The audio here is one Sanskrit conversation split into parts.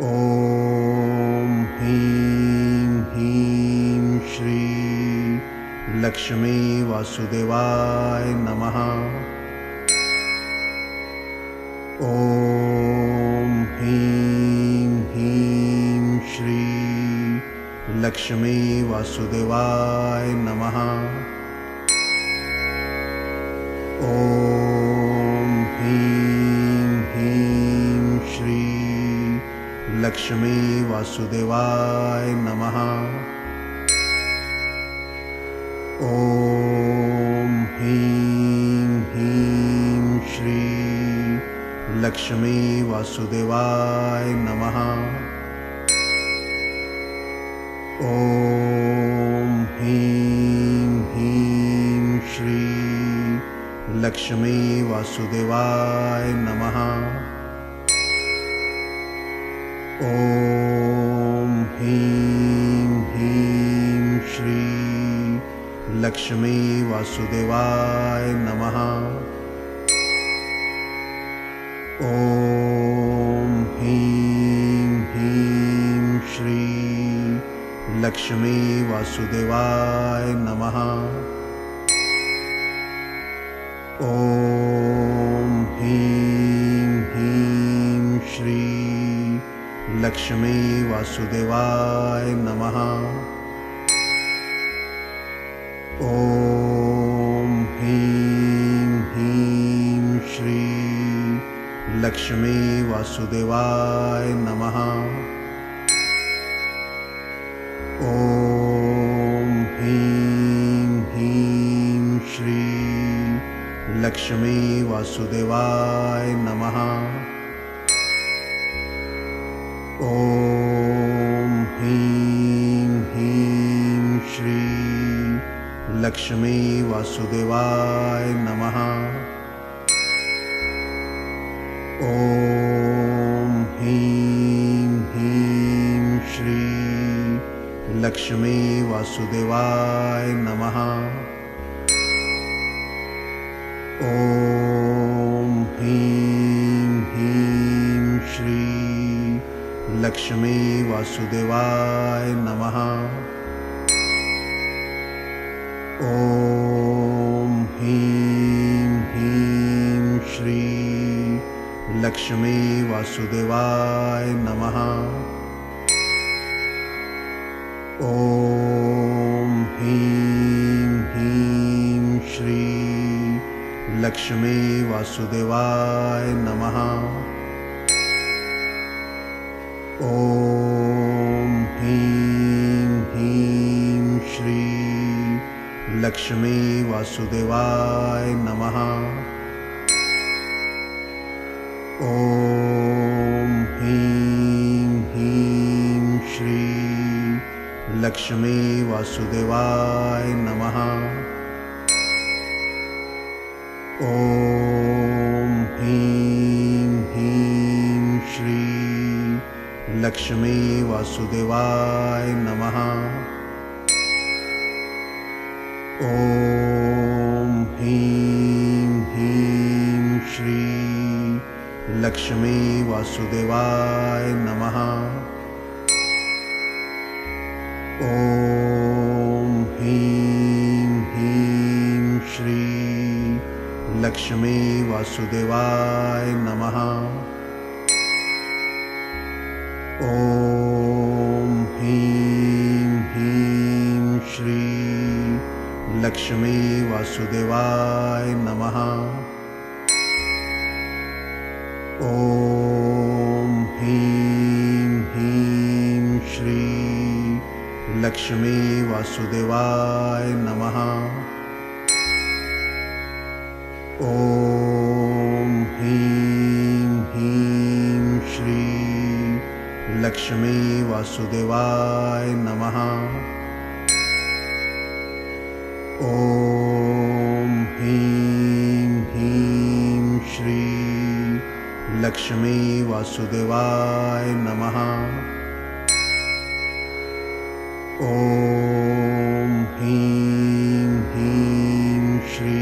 ॐ ह्रीं ह्रीं श्री लक्ष्मी वासुदेवाय नमः। ॐ ह्रीं ह्रीं श्री लक्ष्मी वासुदेवाय नमः। ॐ ह्रीं ह्रीं श्री लक्ष्मी वासुदेवाय नमः। ॐ ह्रीं ह्रीं श्री लक्ष्मी वासुदेवाय नमः। ॐ ह्रीं ह्रीं श्री लक्ष्मी वासुदेवाय नमः। ॐ ह्रीं ह्रीं श्री लक्ष्मी वासुदेवाय नमः। ॐ ह्रीं ह्रीं श्री लक्ष्मी वासुदेवाय नमः। ॐ ह्रीं ह्रीं श्री लक्ष्मी वासुदेवाय नमः। ॐ ह्रीं ह्रीं श्री लक्ष्मी वासुदेवाय नमः। ॐ ह्रीं ह्रीं श्री लक्ष्मी वासुदेवाय नमः। ॐ ह्रीं ह्रीं श्री लक्ष्मी वासुदेवाय नमः। ॐ ह्रीं ह्रीं श्री लक्ष्मी वासुदेवाय नमः। ॐ ह्रीं ह्रीं श्री लक्ष्मी वासुदेवाय नमः। ॐ ह्रीं ह्रीं श्री लक्ष्मी वासुदेवाय नमः। ॐ ह्रीं ह्रीं श्री लक्ष्मी वासुदेवाय नमः। ॐ ह्रीं ह्रीं श्री लक्ष्मी वासुदेवाय नमः। ॐ ह्रीं ह्रीं श्री लक्ष्मी वासुदेवाय नमः। ॐ ह्रीं ह्रीं श्री लक्ष्मी वासुदेवाय नमः। ॐ ह्रीं ह्रीं श्री लक्ष्मी वासुदेवाय नमः। ॐ ह्रीं ह्रीं श्री लक्ष्मी वासुदेवाय नमः। ॐ ह्रीं ह्रीं श्री लक्ष्मी वासुदेवाय नमः। ॐ ह्रीं ह्रीं श्री लक्ष्मी वासुदेवाय नमः। ॐ ह्रीं ह्रीं श्री लक्ष्मी वासुदेवाय नमः। ॐ ह्रीं ह्रीं श्री लक्ष्मी वासुदेवाय नमः। ॐ ह्रीं ह्रीं श्री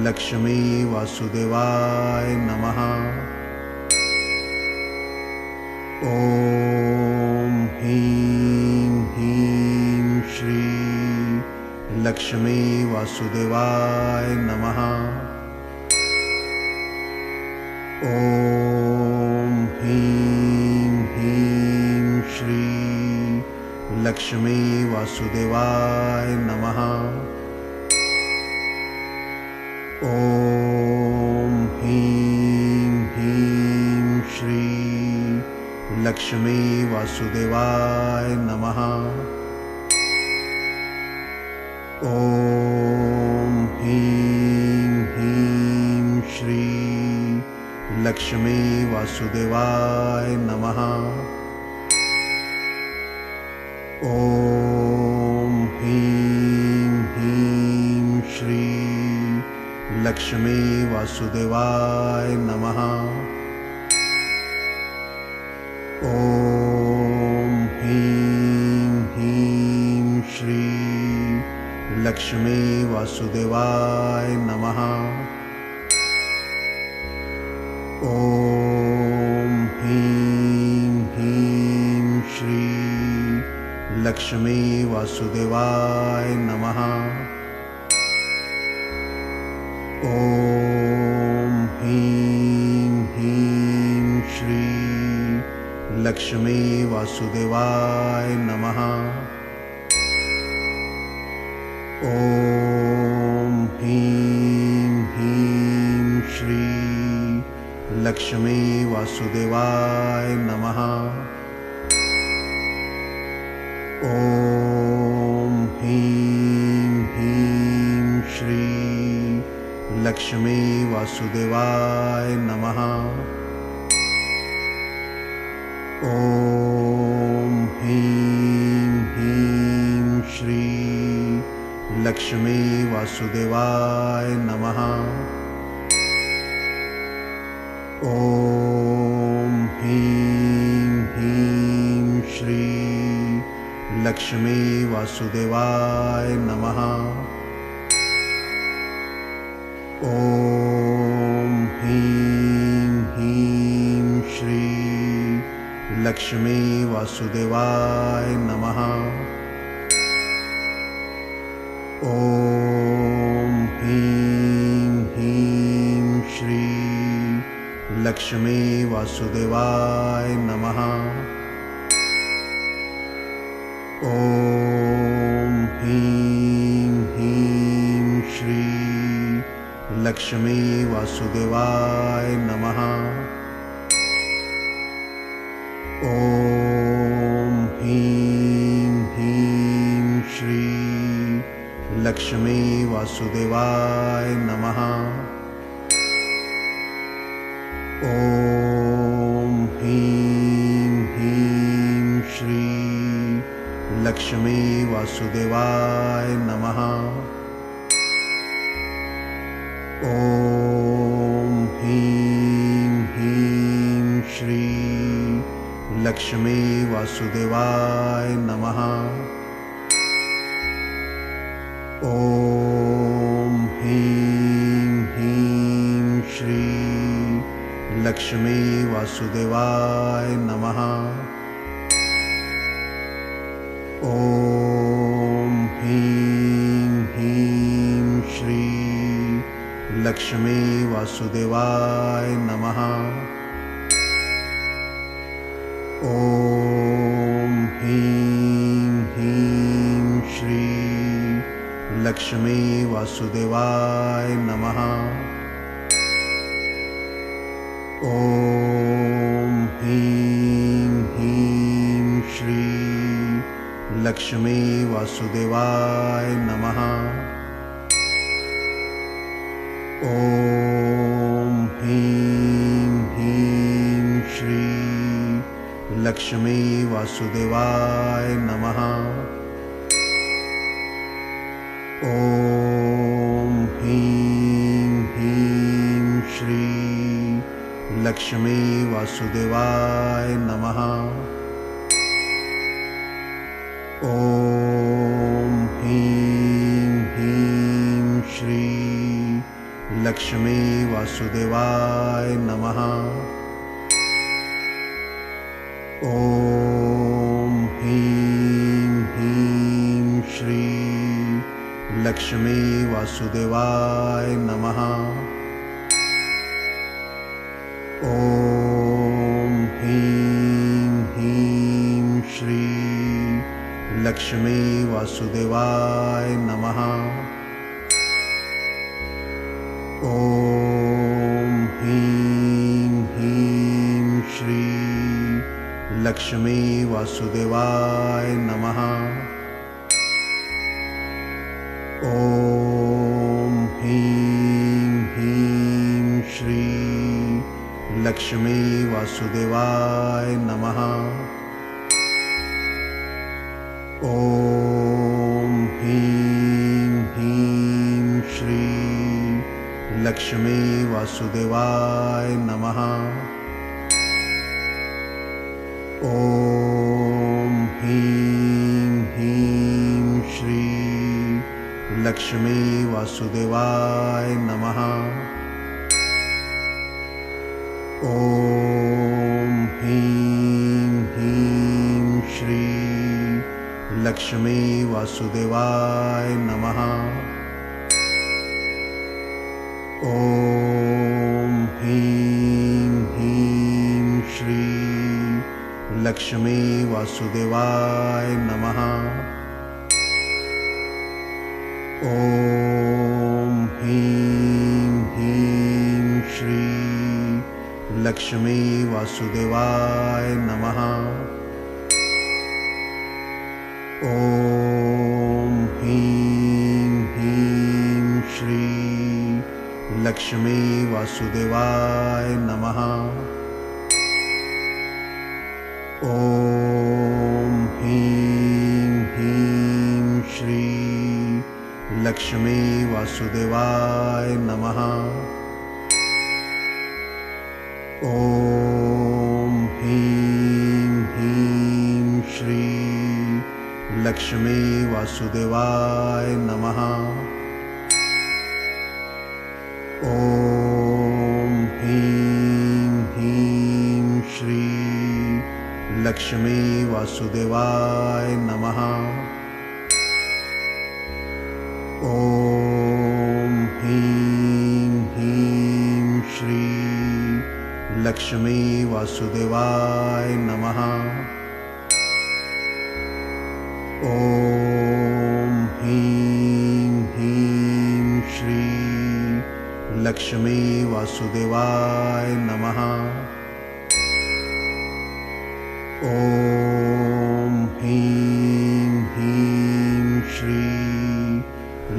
लक्ष्मी वासुदेवाय नमः। ॐ ह्रीं ह्रीं श्री लक्ष्मी वासुदेवाय नमः। ॐ ह्रीं ह्रीं श्री लक्ष्मी वासुदेवाय नमः। ॐ ह्रीं ह्रीं श्री लक्ष्मी वासुदेवाय नमः। ॐ ह्रीं ह्रीं श्री लक्ष्मी वासुदेवाय नमः। ॐ ह्रीं ह्रीं श्री लक्ष्मी वासुदेवाय नमः। ॐ ह्रीं ह्रीं श्री लक्ष्मी वासुदेवाय नमः। ॐ ह्रीं ह्रीं श्री लक्ष्मी वासुदेवाय नमः। ॐ ह्रीं ह्रीं श्री लक्ष्मी वासुदेवाय नमः। ॐ ह्रीं ह्रीं श्री लक्ष्मी वासुदेवाय नमः। ॐ ह्रीं ह्रीं श्री लक्ष्मी वासुदेवाय नमः। ॐ ह्रीं ह्रीं श्री लक्ष्मी वासुदेवाय नमः। ॐ ह्रीं ह्रीं श्री लक्ष्मी वासुदेवाय नमः। ॐ ह्रीं ह्रीं श्री लक्ष्मी वासुदेवाय नमः। ॐ ह्रीं ह्रीं श्री लक्ष्मी वासुदेवाय नमः। ॐ ह्रीं ह्रीं श्री लक्ष्मी वासुदेवाय नमः। ॐ ह्रीं ह्रीं श्री लक्ष्मी वासुदेवाय नमः। ॐ ह्रीं ह्रीं श्री लक्ष्मी वासुदेवाय नमः। ॐ ह्रीं ह्रीं श्री लक्ष्मी वासुदेवाय नमः। ॐ ह्रीं ह्रीं श्री लक्ष्मी वासुदेवाय नमः। ॐ ह्रीं ह्रीं श्री लक्ष्मी वासुदेवाय नमः। ॐ ह्रीं ह्रीं श्री लक्ष्मी वासुदेवाय नमः। ॐ ह्रीं ह्रीं श्री लक्ष्मी वासुदेवाय नमः। ॐ ह्रीं ह्रीं श्री लक्ष्मी वासुदेवाय नमः। ॐ ह्रीं ह्रीं श्री लक्ष्मी वासुदेवाय नमः। ॐ ह्रीं ह्रीं श्री लक्ष्मी वासुदेवाय नमः। ॐ ह्रीं ह्रीं श्री लक्ष्मी वासुदेवाय नमः। ॐ ह्रीं ह्रीं श्री लक्ष्मी वासुदेवाय नमः। ॐ ह्रीं ह्रीं श्री लक्ष्मी वासुदेवाय नमः। ॐ ह्रीं ह्रीं श्री लक्ष्मी वासुदेवाय नमः। ॐ ह्रीं ह्रीं श्री लक्ष्मी वासुदेवाय नमः। ॐ ह्रीं ह्रीं श्री लक्ष्मी वासुदेवाय नमः। ॐ ह्रीं ह्रीं श्री लक्ष्मी वासुदेवाय नमः। ॐ ह्रीं ह्रीं श्री लक्ष्मी वासुदेवाय नमः। ॐ ह्रीं ह्रीं श्री लक्ष्मी वासुदेवाय नमः। ॐ ह्रीं ह्रीं श्री लक्ष्मी वासुदेवाय नमः। ॐ ह्रीं ह्रीं श्री लक्ष्मी वासुदेवाय नमः। ॐ ह्रीं ह्रीं श्री लक्ष्मी वासुदेवाय नमः। ॐ ह्रीं ह्रीं श्री लक्ष्मी वासुदेवाय नमः। ॐ ह्रीं ह्रीं श्री लक्ष्मी वासुदेवाय नमः। ॐ ह्रीं ह्रीं श्री लक्ष्मी वासुदेवाय नमः। ॐ ह्रीं ह्रीं श्री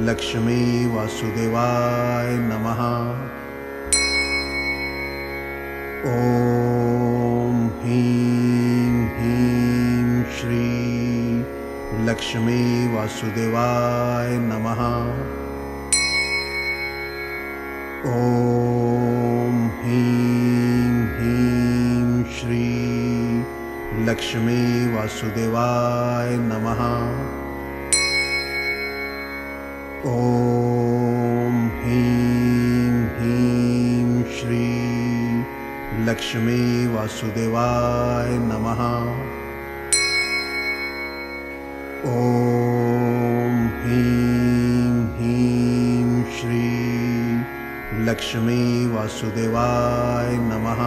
लक्ष्मी वासुदेवाय नमः। ॐ ह्रीं ह्रीं श्री लक्ष्मी वासुदेवाय नमः। ॐ ह्रीं ह्रीं श्री लक्ष्मी वासुदेवाय नमः। ॐ ह्रीं ह्रीं श्री लक्ष्मी वासुदेवाय नमः। ॐ ह्रीं ह्रीं श्री लक्ष्मी वासुदेवाय नमः।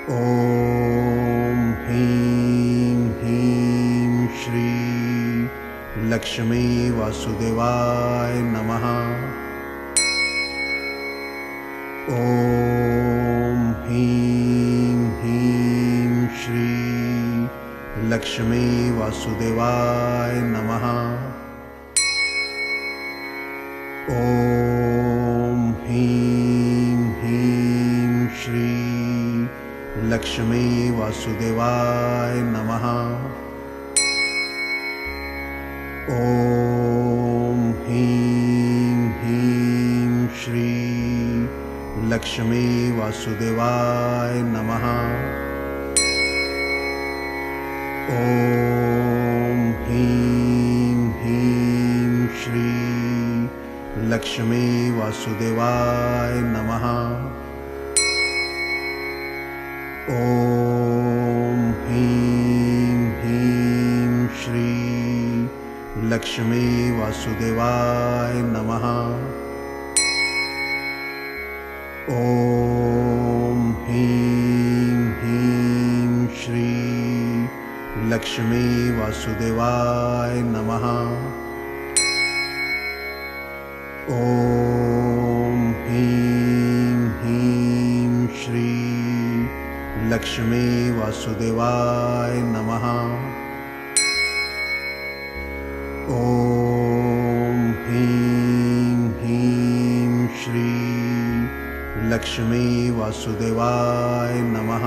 ॐ ह्रीं ह्रीं श्री लक्ष्मी वासुदेवाय नमः। ॐ ह्रीं ह्रीं श्री लक्ष्मी वासुदेवाय नमः। ॐ ह्रीं ह्रीं श्री लक्ष्मी वासुदेवाय नमः। ॐ ह्रीं ह्रीं श्री लक्ष्मी वासुदेवाय नमः। ॐ ह्रीं ह्रीं श्री लक्ष्मी वासुदेवाय नमः। ॐ ह्रीं ह्रीं श्री लक्ष्मी वासुदेवाय नमः। ॐ ह्रीं ह्रीं श्री लक्ष्मी वासुदेवाय नमः। ॐ ह्रीं ह्रीं श्री लक्ष्मी वासुदेवाय नमः। ॐ ह्रीं ह्रीं श्री लक्ष्मी वासुदेवाय नमः।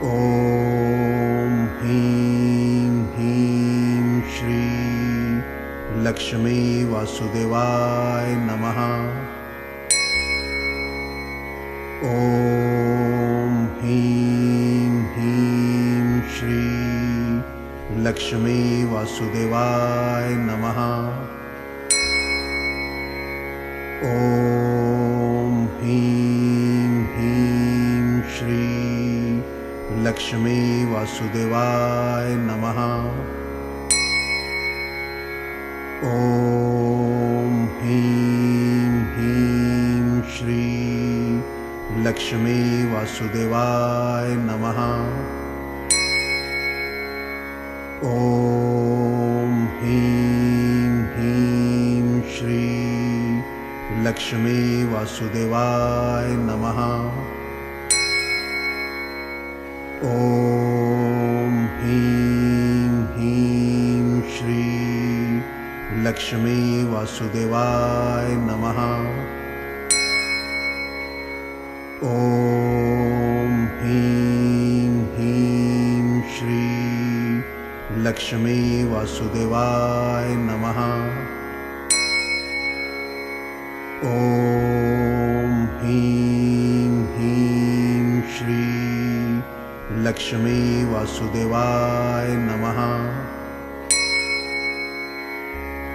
ॐ ह्रीं ह्रीं श्री लक्ष्मी वासुदेवाय नमः। ॐ ह्रीं ह्रीं श्री लक्ष्मी वासुदेवाय नमः। ॐ ह्रीं ह्रीं श्री लक्ष्मी वासुदेवाय नमः। ॐ ह्रीं ह्रीं श्री लक्ष्मी वासुदेवाय नमः। ॐ ह्रीं ह्रीं श्री लक्ष्मी वासुदेवाय नमः। ॐ ह्रीं ह्रीं श्री लक्ष्मी वासुदेवाय नमः। ॐ ह्रीं ह्रीं श्री लक्ष्मी वासुदेवाय नमः। ॐ ह्रीं ह्रीं श्री लक्ष्मी वासुदेवाय नमः।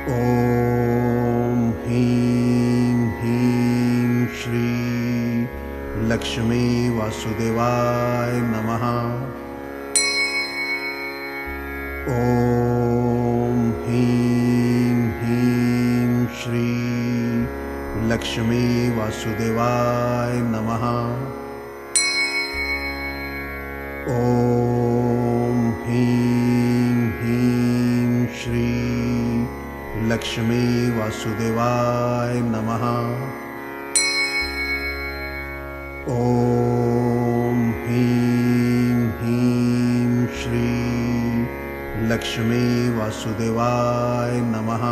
ॐ ह्रीं ह्रीं श्री लक्ष्मी वासुदेवाय नमः। ॐ ह्रीं ह्रीं श्री लक्ष्मी वासुदेवाय नमः। ॐ ह्रीं ह्रीं श्री लक्ष्मी वासुदेवाय नमः। ॐ ह्रीं ह्रीं श्री लक्ष्मी वासुदेवाय नमः।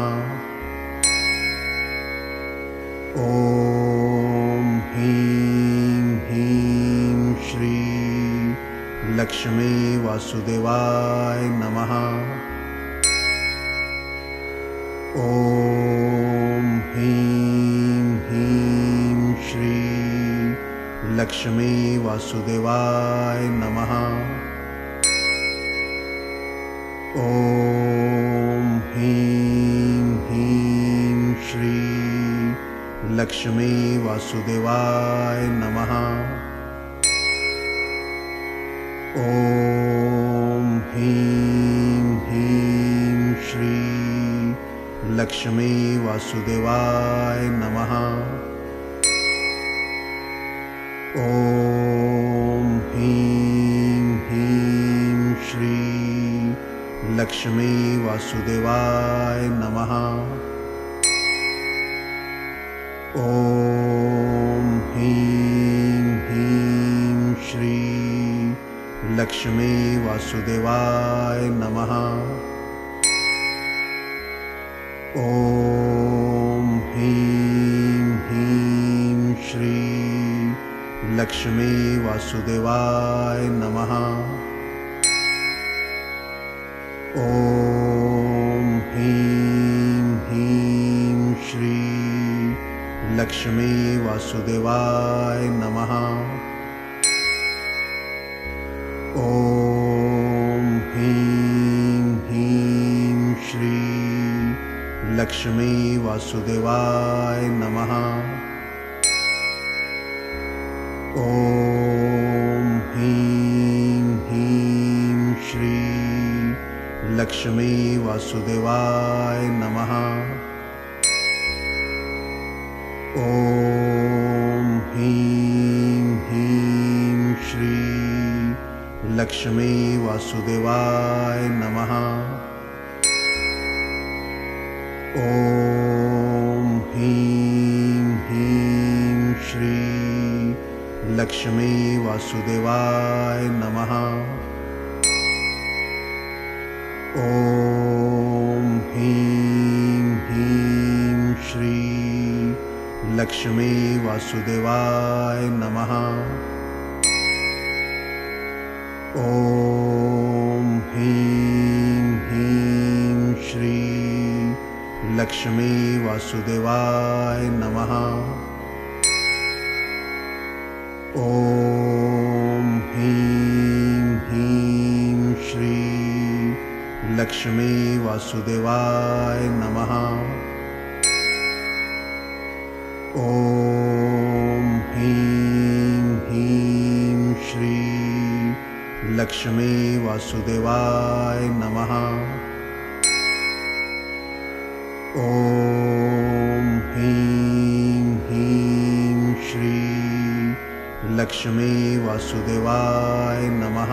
ॐ ह्रीं ह्रीं श्री लक्ष्मी वासुदेवाय नमः। ॐ ह्रीं ह्रीं श्री लक्ष्मी वासुदेवाय नमः। ॐ ह्रीं ह्रीं श्री लक्ष्मी वासुदेवाय नमः। ॐ ह्रीं ह्रीं श्री लक्ष्मी वासुदेवाय नमः। ॐ ह्रीं ह्रीं श्री लक्ष्मी वासुदेवाय नमः। ॐ ह्रीं ह्रीं श्री लक्ष्मी वासुदेवाय नमः। ॐ ह्रीं ह्रीं श्री लक्ष्मी वासुदेवाय नमः। ॐ ह्रीं ह्रीं श्री लक्ष्मी वासुदेवाय नमः। ॐ ह्रीं ह्रीं श्री लक्ष्मी वासुदेवाय नमः। ॐ ह्रीं ह्रीं श्री लक्ष्मी वासुदेवाय नमः। ॐ ह्रीं ह्रीं श्री लक्ष्मी वासुदेवाय नमः। ॐ ह्रीं ह्रीं श्री लक्ष्मी वासुदेवाय नमः। ॐ ह्रीं ह्रीं श्री लक्ष्मी वासुदेवाय नमः। ॐ ह्रीं ह्रीं श्री लक्ष्मी वासुदेवाय नमः। ॐ ह्रीं ह्रीं श्री लक्ष्मी वासुदेवाय नमः। ॐ ह्रीं ह्रीं श्री लक्ष्मी वासुदेवाय नमः। ॐ ह्रीं ह्रीं श्री लक्ष्मी वासुदेवाय नमः।